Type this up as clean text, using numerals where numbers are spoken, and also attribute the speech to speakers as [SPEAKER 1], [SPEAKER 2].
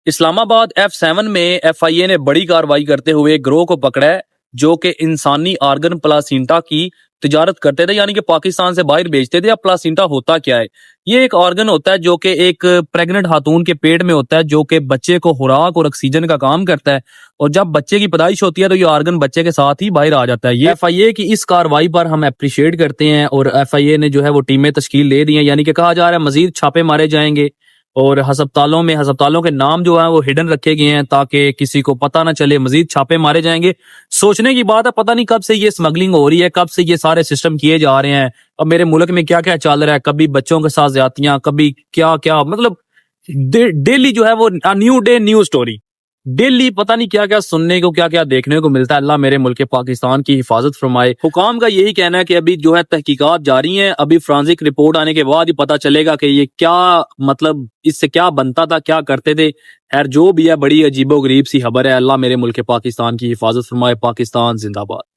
[SPEAKER 1] اسلام آباد F7 میں FIA نے بڑی کارروائی کرتے ہوئے گروہ کو پکڑا ہے جو کہ انسانی آرگن پلاسینٹا کی تجارت کرتے تھے، یعنی کہ پاکستان سے باہر بیچتے تھے۔ اب پلاسینٹا ہوتا کیا ہے؟ یہ ایک آرگن ہوتا ہے جو کہ ایک پریگننٹ خاتون کے پیٹ میں ہوتا ہے، جو کہ بچے کو خوراک اور آکسیجن کا کام کرتا ہے، اور جب بچے کی پیدائش ہوتی ہے تو یہ آرگن بچے کے ساتھ ہی باہر آ جاتا ہے۔ یہ FIA کی اس کارروائی پر ہم اپریشیٹ کرتے ہیں، اور FIA نے جو ہے وہ ٹیمیں تشکیل دے دی ہیں، یعنی کہ کہا جا رہا ہے مزید چھاپے مارے جائیں گے، اور ہسپتالوں کے نام جو ہیں وہ ہڈن رکھے گئے ہیں تاکہ کسی کو پتہ نہ چلے، مزید چھاپے مارے جائیں گے۔ سوچنے کی بات ہے، پتہ نہیں کب سے یہ اسمگلنگ ہو رہی ہے، کب سے یہ سارے سسٹم کیے جا رہے ہیں۔ اب میرے ملک میں کیا کیا چل رہا ہے، کبھی بچوں کے ساتھ زیادتیاں، کبھی کیا کیا، مطلب ڈیلی جو ہے وہ new day new story, daily پتہ نہیں کیا کیا سننے کو، کیا کیا دیکھنے کو ملتا ہے۔ اللہ میرے ملک پاکستان کی حفاظت فرمائے۔ حکام کا یہی کہنا ہے کہ ابھی جو ہے تحقیقات جاری ہیں، ابھی فرانزک رپورٹ آنے کے بعد ہی پتہ چلے گا کہ یہ کیا، مطلب اس سے کیا بنتا تھا، کیا کرتے تھے۔ خیر جو بھی ہے، بڑی عجیب و غریب سی خبر ہے۔ اللہ میرے ملک پاکستان کی حفاظت فرمائے۔ پاکستان زندہ باد۔